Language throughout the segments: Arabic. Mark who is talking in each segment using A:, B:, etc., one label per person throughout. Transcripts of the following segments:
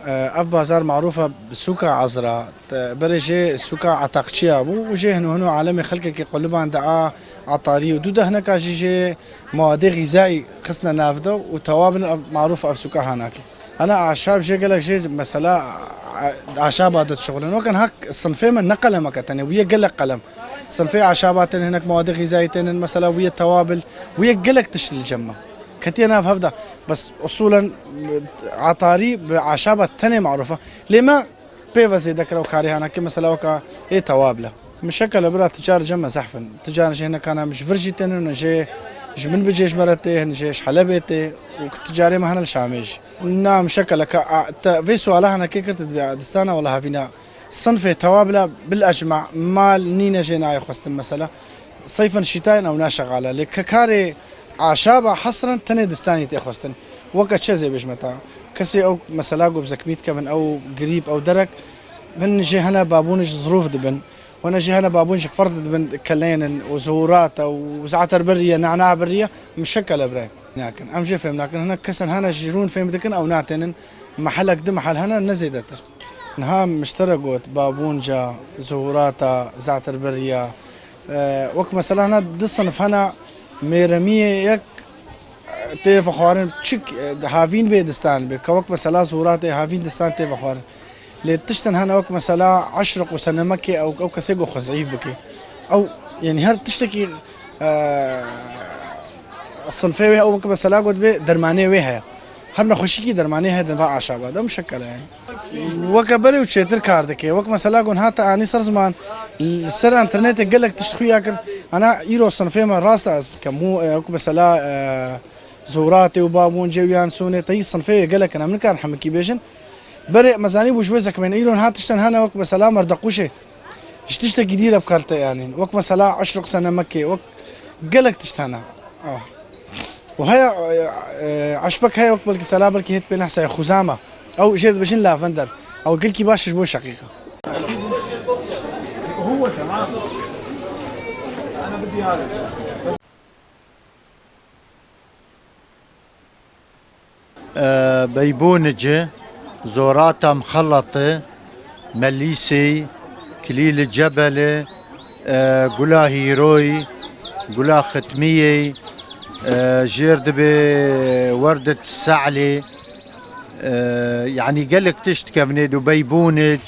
A: اف بازار معروفه بالسوكا عزراء برجي السوكا عتاقشيا ابو وجه هنا عالمي خلقك يقلبان دعاء عطاري ودوده هناك جي مواد غذائي قسنا نافده وتوابل معروفه في سوكا هناك انا اعشاب جي قال لك جي مثلا اعشاب هذا الشغل وكان هك الصنفين من نقله مكتني ويا قال لك قلم صنفي اعشابات هناك مواد غذائيه مثلا ويا توابل ويا قال لك تشتري الجمه كتير انا هفدا بس اصولا عطاري بعشابه تانية معروفه لما بيفا ذكروا كاري هنا كما مثلا ايه توابله مشكل برا تجار جمع زحفن تجار هنا كان مش فرجي تنن جي من بجيش مرتي هن جيش حلبتي وتجاري ما هنا الشامج نعم شكل في سؤال هنا كي كرت دستانه ولا هفينا صنف توابله بالاجمع مال نينا جينا يخص المساله صيفا شتاء او ناشغاله لككاري عشابة حصرا تاني دستاني تأخذتن وقت شيء زي بيجمتها كسي أو مثلا جو بزكميت كمان أو قريب أو درك من جي هنا بابونج ظروف دبن وانا جي هنا بابونج فرد دبن كلين وزهورات أو زعتر برية نعناع برية مشكلة براي لكن أم جي فهم لكن هنا كسر هنا جيرون فهم دكن أو نعتنن محلك دم محل هنا نزيدتر نها مشتركوت بابونجا زهورات زعتر برية وقت مثلا هنا دصنف هنا ميرمية يك تيف خارن شك هافين بيدستان بكوك مثلا زورات هافين دستان تيف خارن لتشتن هنا وقت مثلا عشرق وسنة مكي أو كسيجو خزعيف بكي أو يعني هر تشتكي الصنفية أو مثلا قد بدرمانية وياها هرنا خشيكي درمانية هذا نفع عشابة ده مشكلة يعني وكبري وشيتر كاردكي وقت مثلا قن هاتا أني صار زمان السر انترنت قال لك تشتخي ياكل أنا يرو صنفية من راس كمو مثلا زوراتي وبابون جويان سوني تي صنفية قال لك أنا من كان حمكي بيجن بري مزاني بوجوزك من إيلون هاتشتن هنا وقت مثلا مردقوشة تشتكي كثير بكارته يعني وقت مثلا 10 سنة مكي وقت قال لك تشتهنا وهي عشبك هي وقت بالك سلام بالك هيت بين حسا خزامة أو جد بجن لافندر أو قل كي باش بو شقيقة
B: هو تمام أنا بدي هذا
C: بيبونجة زوراتا مخلطة مليسي كليل الجبلة قلا هيروي قلا ختمية جيرد بوردة السعلي يعني قالك تشتكى من بيبونج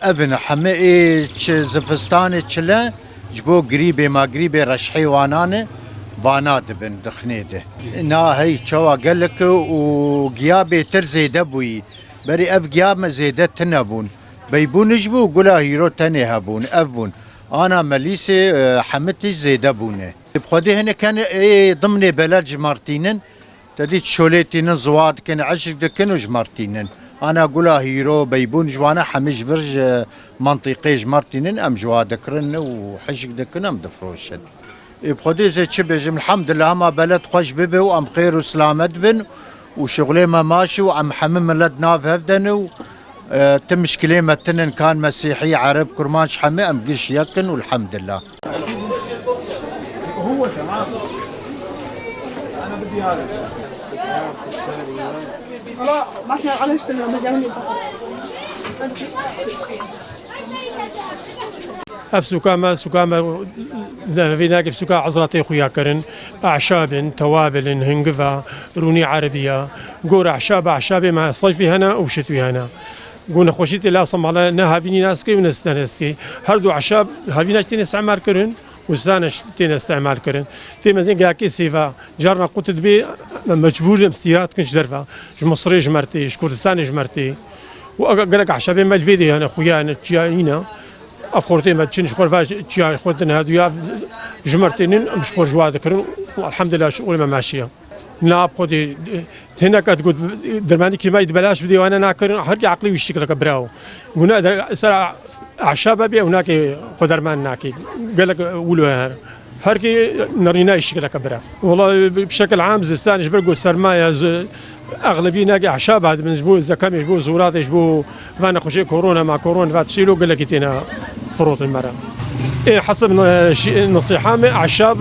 C: ابن حمئيش زفستاني تشلا جبو قريبة ما قريبة رشحي وانانه فاناد بن دخنيده نا هي شوا قالك وقيابي ترزي دبوي بري اف قياب زيدت تنبون بيبون جبو قلا هيرو تاني هبون افبون انا مليسي حمتي زيدبونه بخدي هنا كان ضمن بلد جمارتينن تديت شوليتين زواد كان عشق دكن جمارتينن انا قلا هيرو بيبون جوانا حمش فرج منطقي جمارتينن ام جواد كرن وحشق دكن ام دفروشن بخدي زي تشبجم الحمد لله ما بلد خوش ببي وام خير وسلامت بن وشغلي ما ماشي وام حمم لد ناف هفدن تمش كلمة تنن كان مسيحي عرب كرمانش حمي ام قش يكن والحمد لله
B: هو تمام أنا بدي هذا
D: خلاص ما احنا على اشتغل مجاني
E: اف سكامة في ناقب سكا عزراتي خويا كرن اعشاب توابل هنقفا روني عربيه قور اعشاب مع صيفي هنا وشتوي هنا قلنا خوشيتي لا صم على نا هافيني ناسكي ونستانسكي هردو اعشاب هافيناش تين استعمال كرن وستانش تين استعمال كرن تي مزين قاكي سيفا جارنا قلت بي مجبور مستيرات كنش درفا مصري جمرتي كردستاني جمرتي وقال لك اعشاب ما الفيديو انا خويا انا تجاينا افخورتي ما تشنش خرفاش تشا خوتنا هذو جمرتين مش خرج واذكر والحمد لله شغل ما ماشيه ناب خودي هناك تقول درماني كيما يتبلاش بدي وانا ناكر هرجع عقلي ويشتكل كبراو هنا سرع عشابة بي هناك خدرمان ناكي قال لك ولو هركي نرينا يشتكل كبرا والله بشكل عام زستان جبرقو سرمايا اغلبيه ناقي اعشاب هذا من جبو زكام جبو زورات جبو فانا خوشي كورونا مع كورونا فاتشيلو قال لك تينا فروت المرأة إيه حسب نصيحة من اعشاب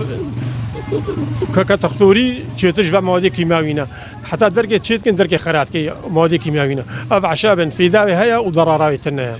E: كتختوري تشتج مواد كيماوية حتى درجة تشيت كن درجة خرات كي مواد كيماوية اف اعشاب في داوي هيا وضرراوي تنها